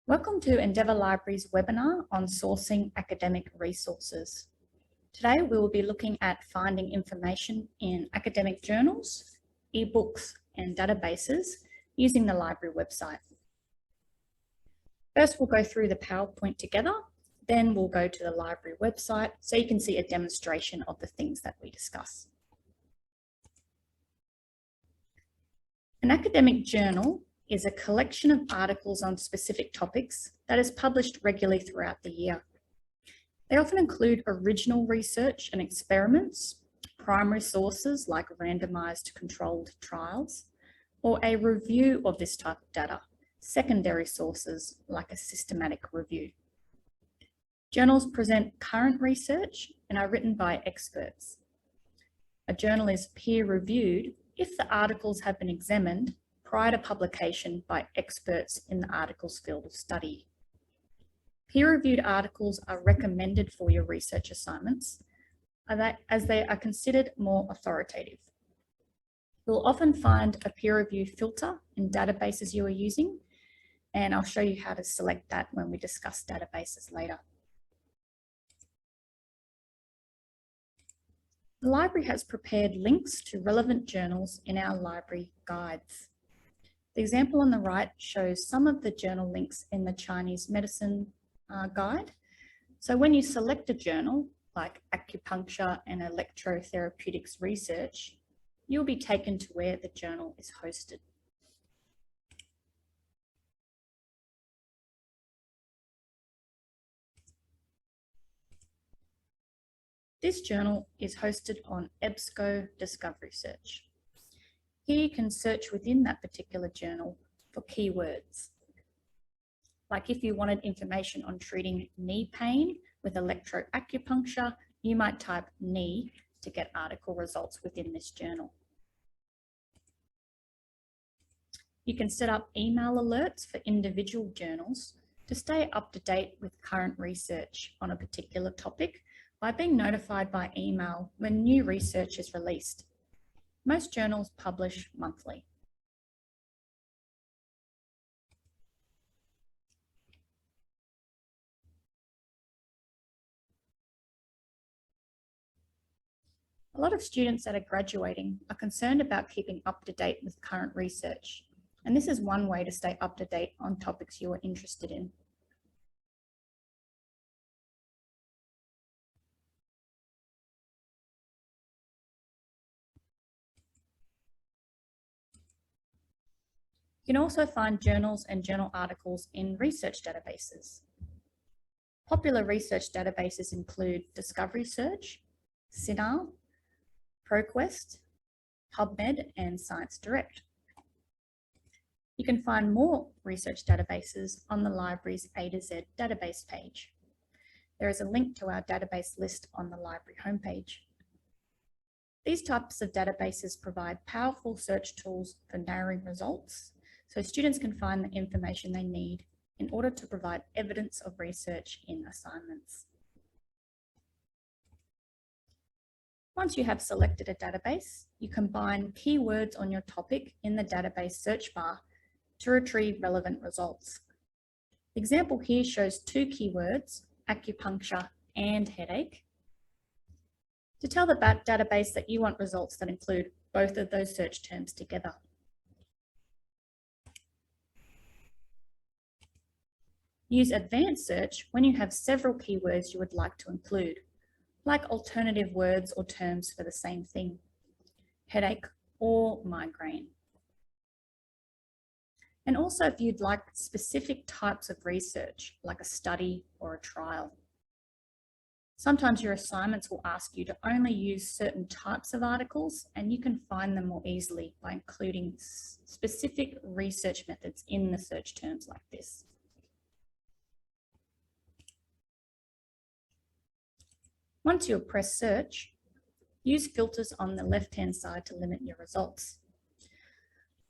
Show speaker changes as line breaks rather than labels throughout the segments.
Welcome to Endeavour Library's webinar on sourcing academic resources. Today we will be looking at finding information in academic journals, ebooks and databases using the library website. First we'll go through the PowerPoint together, then we'll go to the library website so you can see a demonstration of the things that we discuss. An academic journal is a collection of articles on specific topics that is published regularly throughout the year. They often include original research and experiments, primary sources like randomized controlled trials, or a review of this type of data, secondary sources like a systematic review. Journals present current research and are written by experts. A journal is peer-reviewed if the articles have been examined prior to publication by experts in the article's field of study. Peer-reviewed articles are recommended for your research assignments as they are considered more authoritative. You'll often find a peer review filter in databases you are using, and I'll show you how to select that when we discuss databases later. The library has prepared links to relevant journals in our library guides. The example on the right shows some of the journal links in the Chinese medicine guide. So when you select a journal like acupuncture and electrotherapeutics research, you'll be taken to where the journal is hosted. This journal is hosted on EBSCO Discovery Search. Here you can search within that particular journal for keywords. Like if you wanted information on treating knee pain with electroacupuncture, you might type knee to get article results within this journal. You can set up email alerts for individual journals to stay up to date with current research on a particular topic by being notified by email when new research is released. Most journals publish monthly. A lot of students that are graduating are concerned about keeping up to date with current research, and this is one way to stay up to date on topics you are interested in. You can also find journals and journal articles in research databases. Popular research databases include Discovery Search, CINAHL, ProQuest, PubMed, and Science Direct. You can find more research databases on the library's A to Z database page. There is a link to our database list on the library homepage. These types of databases provide powerful search tools for narrowing results, so students can find the information they need in order to provide evidence of research in assignments. Once you have selected a database, you combine keywords on your topic in the database search bar to retrieve relevant results. The example here shows two keywords, acupuncture and headache. To tell the database that you want results that include both of those search terms together. Use advanced search when you have several keywords you would like to include, like alternative words or terms for the same thing, headache or migraine. And also if you'd like specific types of research, like a study or a trial. Sometimes your assignments will ask you to only use certain types of articles, and you can find them more easily by including specific research methods in the search terms like this. Once you press search, use filters on the left-hand side to limit your results.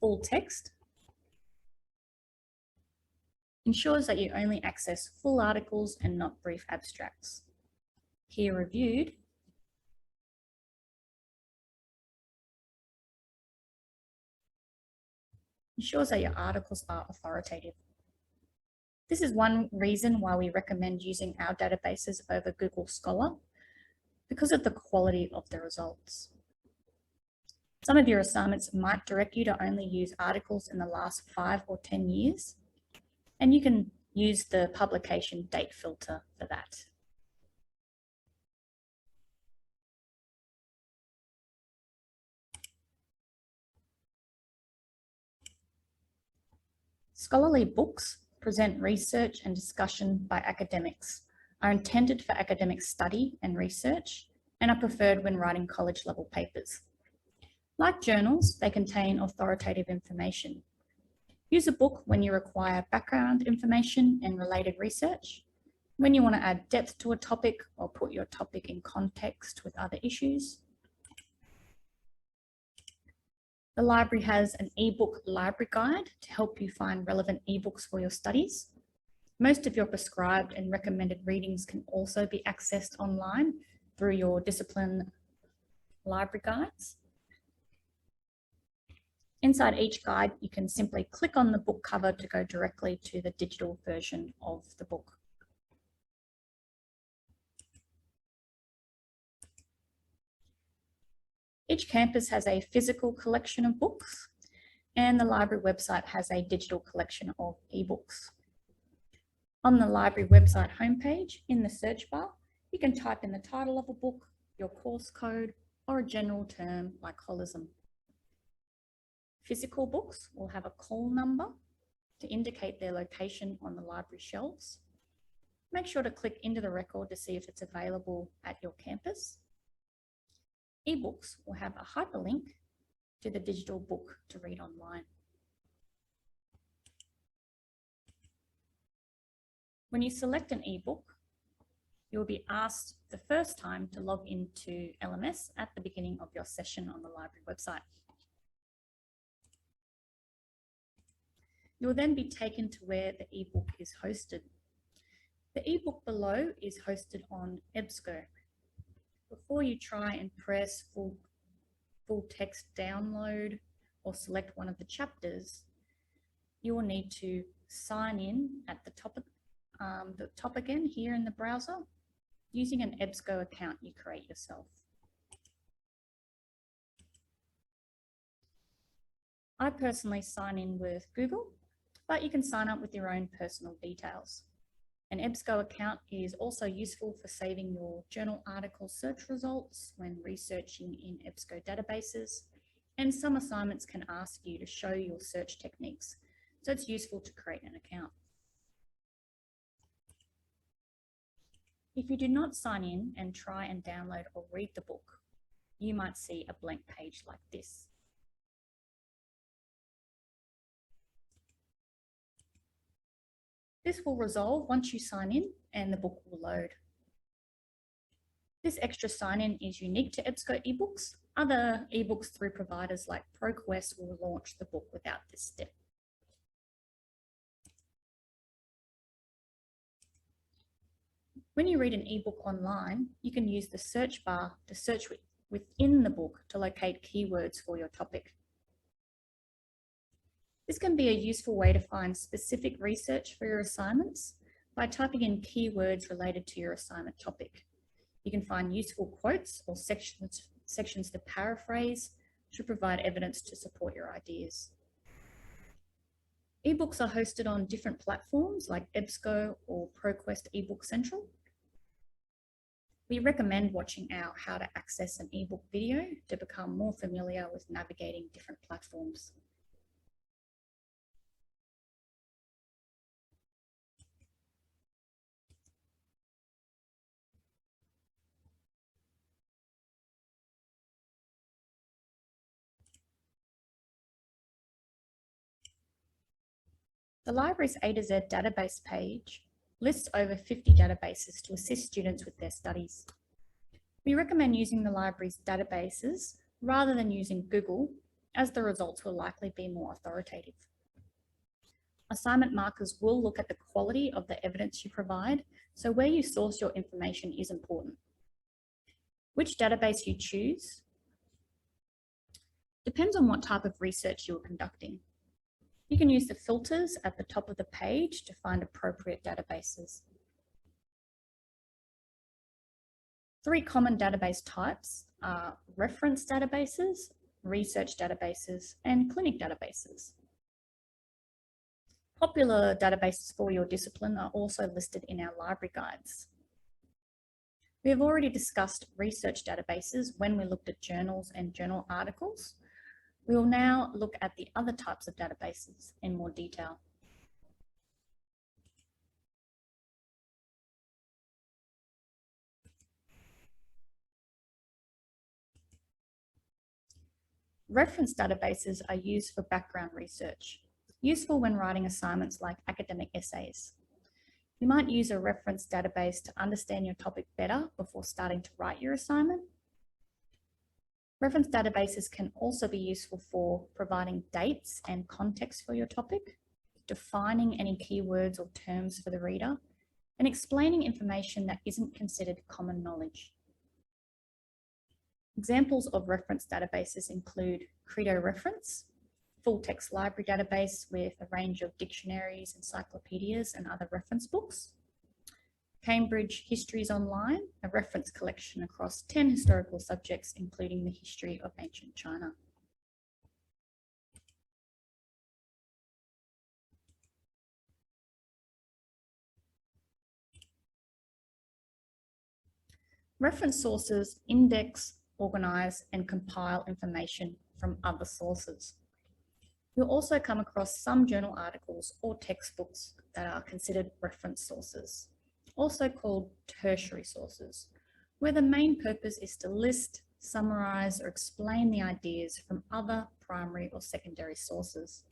Full text ensures that you only access full articles and not brief abstracts. Peer-reviewed ensures that your articles are authoritative. This is one reason why we recommend using our databases over Google Scholar, because of the quality of the results. Some of your assignments might direct you to only use articles in the last 5 or 10 years, and you can use the publication date filter for that. Scholarly books present research and discussion by academics, are intended for academic study and research, and are preferred when writing college-level papers. Like journals, they contain authoritative information. Use a book when you require background information and related research, when you want to add depth to a topic or put your topic in context with other issues. The library has an ebook library guide to help you find relevant ebooks for your studies. Most of your prescribed and recommended readings can also be accessed online through your discipline library guides. Inside each guide, you can simply click on the book cover to go directly to the digital version of the book. Each campus has a physical collection of books, and the library website has a digital collection of ebooks. On the library website homepage, in the search bar, you can type in the title of a book, your course code, or a general term like holism. Physical books will have a call number to indicate their location on the library shelves. Make sure to click into the record to see if it's available at your campus. Ebooks will have a hyperlink to the digital book to read online. When you select an ebook, you'll be asked the first time to log into LMS at the beginning of your session on the library website. You'll then be taken to where the ebook is hosted. The ebook below is hosted on EBSCO. Before you try and press full text download or select one of the chapters, you will need to sign in at the top again here in the browser using an EBSCO account you create yourself. I personally sign in with Google, but you can sign up with your own personal details. An EBSCO account is also useful for saving your journal article search results when researching in EBSCO databases, and some assignments can ask you to show your search techniques, so it's useful to create an account. If you do not sign in and try and download or read the book, you might see a blank page like this. This will resolve once you sign in and the book will load. This extra sign-in is unique to EBSCO ebooks. Other ebooks through providers like ProQuest will launch the book without this step. When you read an ebook online, you can use the search bar to search within the book to locate keywords for your topic. This can be a useful way to find specific research for your assignments by typing in keywords related to your assignment topic. You can find useful quotes or sections to paraphrase to provide evidence to support your ideas. Ebooks are hosted on different platforms like EBSCO or ProQuest eBook Central. We recommend watching our How to Access an eBook video to become more familiar with navigating different platforms. The library's A to Z database page lists over 50 databases to assist students with their studies. We recommend using the library's databases rather than using Google, as the results will likely be more authoritative. Assignment markers will look at the quality of the evidence you provide, so where you source your information is important. Which database you choose depends on what type of research you are conducting. You can use the filters at the top of the page to find appropriate databases. 3 common database types are reference databases, research databases, and clinic databases. Popular databases for your discipline are also listed in our library guides. We have already discussed research databases when we looked at journals and journal articles. We will now look at the other types of databases in more detail. Reference databases are used for background research, useful when writing assignments like academic essays. You might use a reference database to understand your topic better before starting to write your assignment. Reference databases can also be useful for providing dates and context for your topic, defining any keywords or terms for the reader, and explaining information that isn't considered common knowledge. Examples of reference databases include Credo Reference, full-text library database with a range of dictionaries, encyclopedias, and other reference books. Cambridge Histories Online, a reference collection across 10 historical subjects, including the history of ancient China. Reference sources index, organize, and compile information from other sources. You'll also come across some journal articles or textbooks that are considered reference sources, also called tertiary sources, where the main purpose is to list, summarize, or explain the ideas from other primary or secondary sources.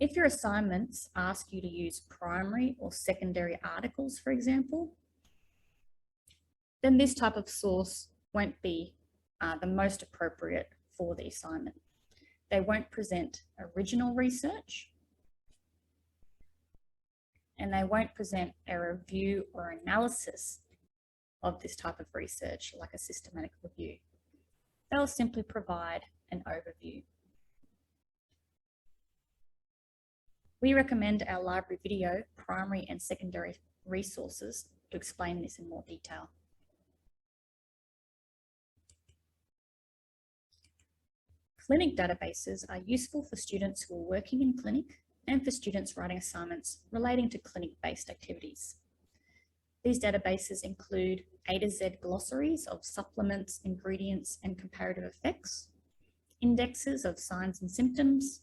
If your assignments ask you to use primary or secondary articles, for example, then this type of source won't be the most appropriate for the assignment. They won't present original research, and they won't present a review or analysis of this type of research, like a systematic review. They'll simply provide an overview. We recommend our library video, primary and secondary resources, to explain this in more detail. Clinic databases are useful for students who are working in clinic and for students writing assignments relating to clinic-based activities. These databases include A to Z glossaries of supplements, ingredients, and comparative effects, indexes of signs and symptoms,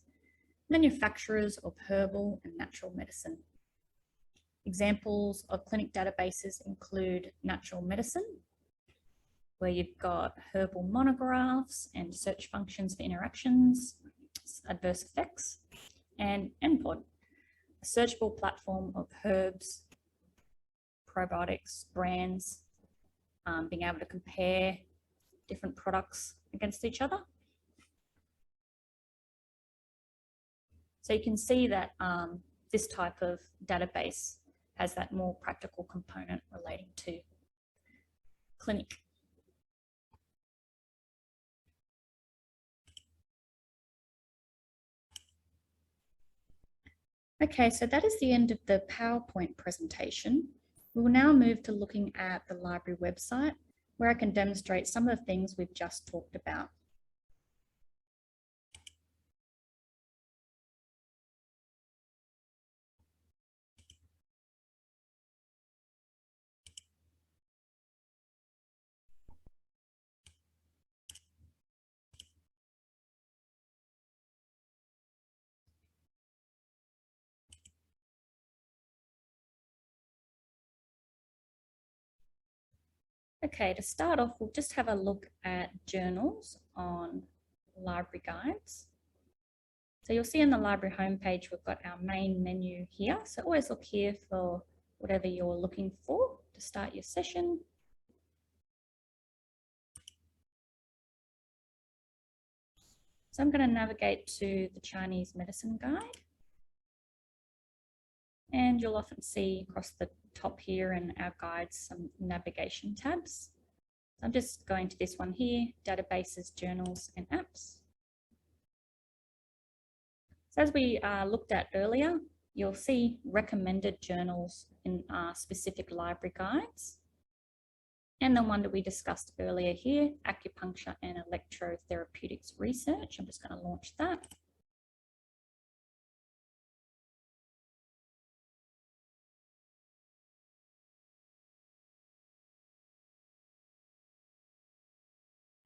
manufacturers of herbal and natural medicine. Examples of clinic databases include natural medicine, where you've got herbal monographs and search functions for interactions, adverse effects, and NPOD, a searchable platform of herbs, probiotics, brands, being able to compare different products against each other. So you can see that this type of database has that more practical component relating to clinic. Okay, so that is the end of the PowerPoint presentation. We will now move to looking at the library website, where I can demonstrate some of the things we've just talked about. Okay, to start off, we'll just have a look at journals on library guides. So you'll see on the library homepage, we've got our main menu here. So always look here for whatever you're looking for to start your session. So I'm going to navigate to the Chinese medicine guide. And you'll often see across the top here in our guides some navigation tabs. So I'm just going to this one here, databases, journals, and apps. So as we looked at earlier, you'll see recommended journals in specific library guides. And the one that we discussed earlier here, acupuncture and electrotherapeutics research. I'm just going to launch that.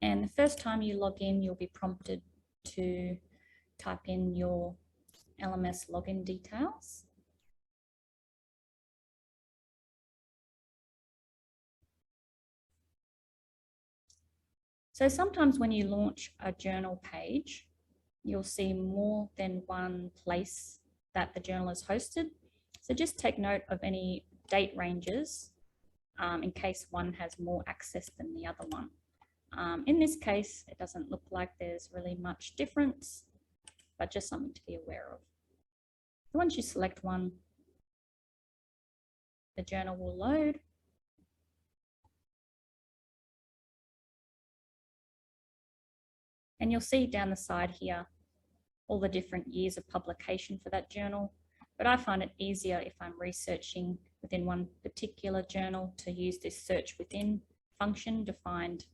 And the first time you log in, you'll be prompted to type in your LMS login details. So sometimes when you launch a journal page, you'll see more than one place that the journal is hosted. So just take note of any date ranges in case one has more access than the other one. In this case, it doesn't look like there's really much difference, but just something to be aware of. So once you select one, the journal will load. And you'll see down the side here all the different years of publication for that journal. But I find it easier if I'm researching within one particular journal to use this search within function to find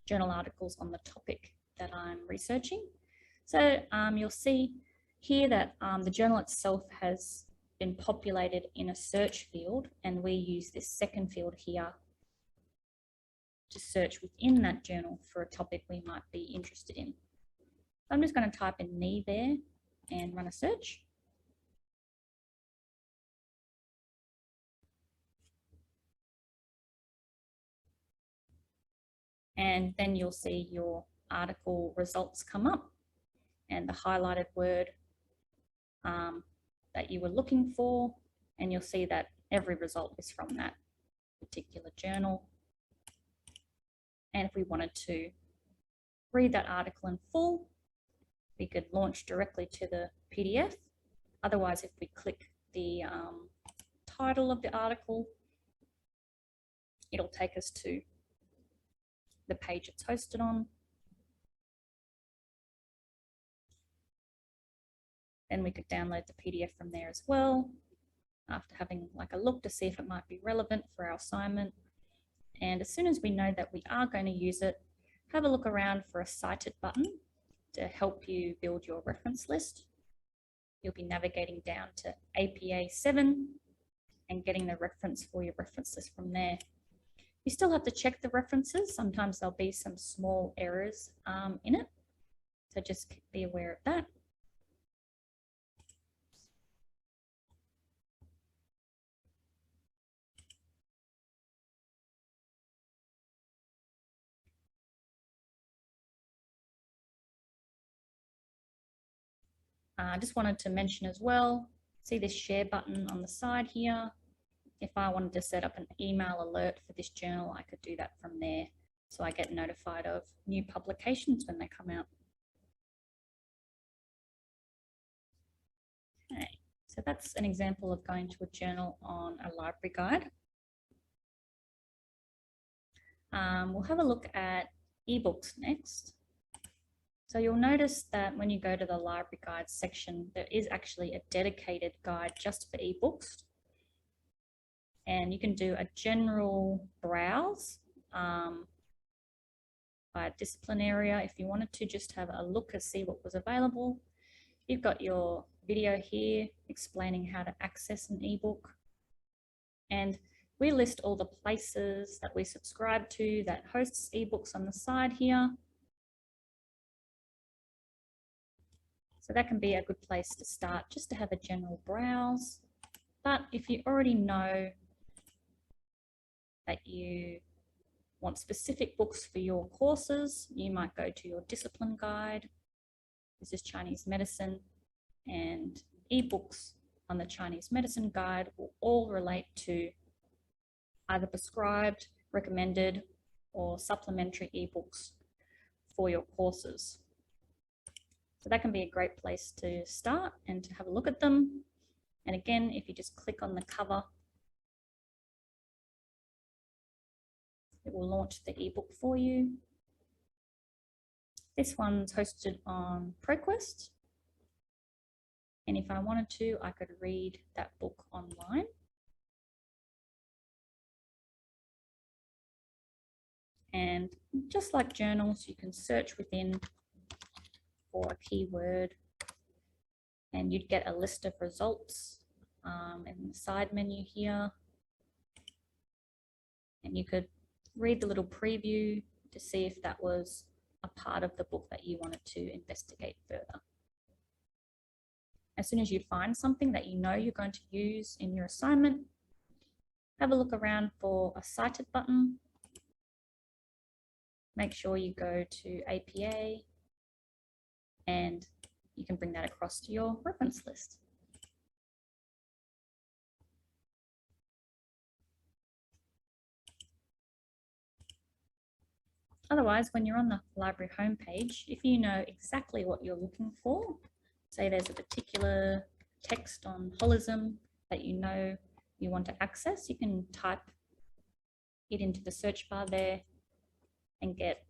journal articles on the topic that I'm researching. So you'll see here that the journal itself has been populated in a search field, and we use this second field here to search within that journal for a topic we might be interested in. So I'm just going to type in knee there and run a search. And then you'll see your article results come up and the highlighted word that you were looking for. And you'll see that every result is from that particular journal. And if we wanted to read that article in full, we could launch directly to the PDF. Otherwise, if we click the title of the article, it'll take us to the page it's hosted on. Then we could download the PDF from there as well, after having like a look to see if it might be relevant for our assignment. And as soon as we know that we are going to use it, have a look around for a cited button to help you build your reference list. You'll be navigating down to APA 7 and getting the reference for your reference list from there. You still have to check the references. Sometimes there'll be some small errors in it. So just be aware of that. I just wanted to mention as well, see this share button on the side here. If I wanted to set up an email alert for this journal, I could do that from there. So I get notified of new publications when they come out. Okay, so that's an example of going to a journal on a library guide. We'll have a look at ebooks next. So you'll notice that when you go to the library guide section, there is actually a dedicated guide just for ebooks. And you can do a general browse by discipline area if you wanted to just have a look and see what was available. You've got your video here explaining how to access an ebook. And we list all the places that we subscribe to that hosts ebooks on the side here. So that can be a good place to start, just to have a general browse. But if you already know that you want specific books for your courses, you might go to your discipline guide. This is Chinese medicine, and ebooks on the Chinese medicine guide will all relate to either prescribed, recommended, or supplementary ebooks for your courses. So that can be a great place to start and to have a look at them. And again, if you just click on the cover, it will launch the ebook for you. This one's hosted on ProQuest, And if I wanted to, I could read that book online. And just like journals, you can search within for a keyword and you'd get a list of results in the side menu here. And you could read the little preview to see if that was a part of the book that you wanted to investigate further. As soon as you find something that you know you're going to use in your assignment, have a look around for a cited button. Make sure you go to APA and you can bring that across to your reference list. Otherwise, when you're on the library homepage, if you know exactly what you're looking for, say there's a particular text on holism that you know you want to access, you can type it into the search bar there and get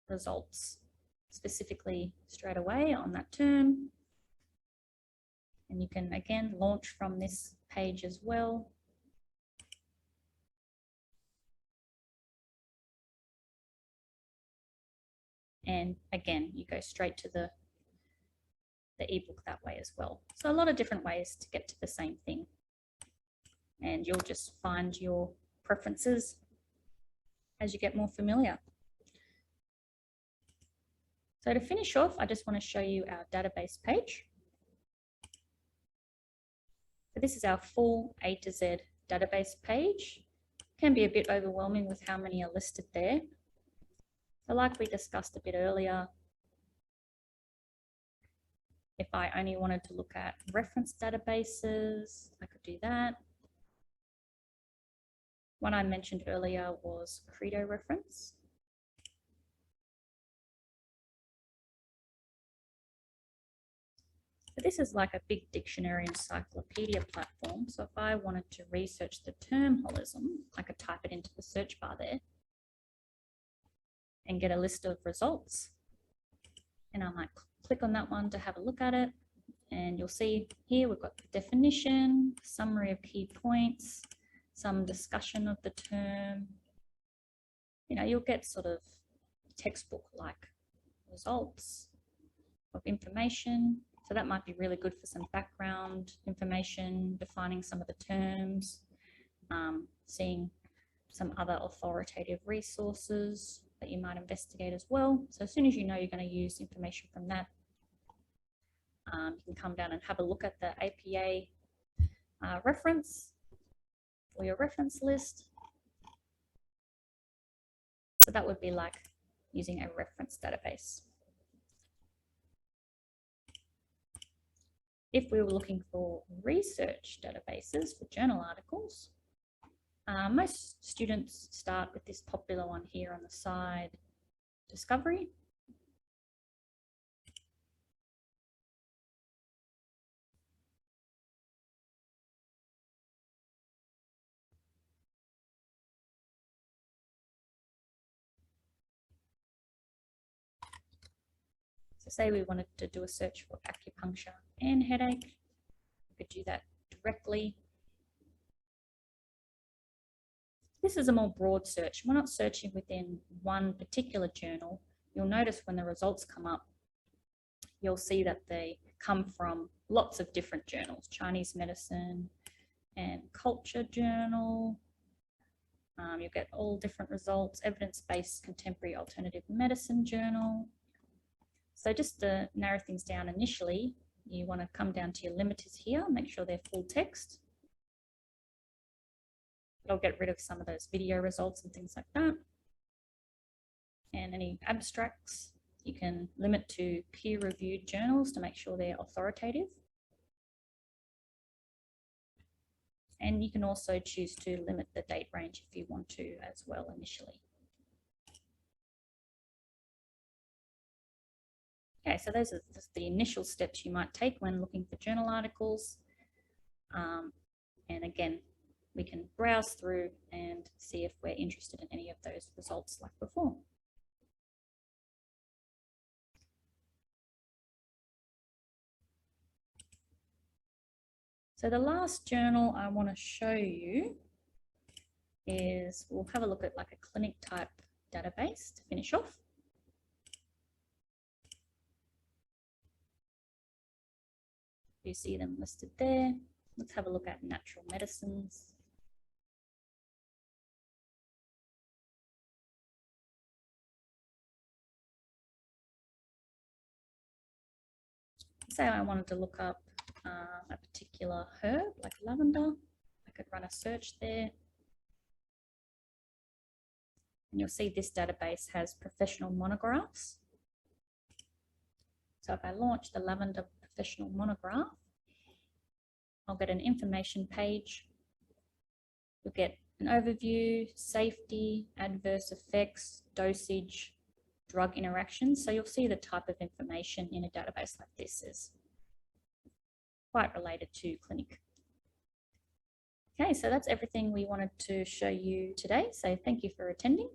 results specifically straight away on that term. And you can again launch from this page as well. And again, you go straight to the ebook that way as well. So a lot of different ways to get to the same thing. And you'll just find your preferences as you get more familiar. So to finish off, I just want to show you our database page. So this is our full A to Z database page. It can be a bit overwhelming with how many are listed there. So like we discussed a bit earlier, if I only wanted to look at reference databases, I could do that. One I mentioned earlier was Credo reference. So this is like a big dictionary encyclopedia platform. So if I wanted to research the term holism, I could type it into the search bar there and get a list of results. And I might click on that one to have a look at it. And you'll see here we've got the definition, summary of key points, some discussion of the term. You know, you'll get sort of textbook-like results of information. So that might be really good for some background information, defining some of the terms, seeing some other authoritative resources that you might investigate as well. So as soon as you know you're going to use information from that, you can come down and have a look at the APA reference for your reference list. So that would be like using a reference database. If we were looking for research databases for journal articles, most students start with this popular one here on the side, Discovery. So say we wanted to do a search for acupuncture and headache, we could do that directly. This is a more broad search. We're not searching within one particular journal. You'll notice when the results come up, you'll see that they come from lots of different journals, Chinese Medicine and Culture Journal. You'll get all different results, Evidence-Based Contemporary Alternative Medicine Journal. So just to narrow things down initially, you want to come down to your limiters here, make sure they're full text. It'll get rid of some of those video results and things like that. And any abstracts, you can limit to peer-reviewed journals to make sure they're authoritative. And you can also choose to limit the date range if you want to as well initially. Okay, so those are just the initial steps you might take when looking for journal articles. And again, we can browse through and see if we're interested in any of those results like before. So the last journal I want to show you is, we'll have a look at like a clinic type database to finish off. You see them listed there. Let's have a look at natural medicines. Say I wanted to look up a particular herb like lavender, I could run a search there. And you'll see this database has professional monographs. So if I launch the lavender professional monograph, I'll get an information page. You'll get an overview, safety, adverse effects, dosage, drug interactions. So you'll see the type of information in a database like this is quite related to clinic. Okay, so that's everything we wanted to show you today. So thank you for attending.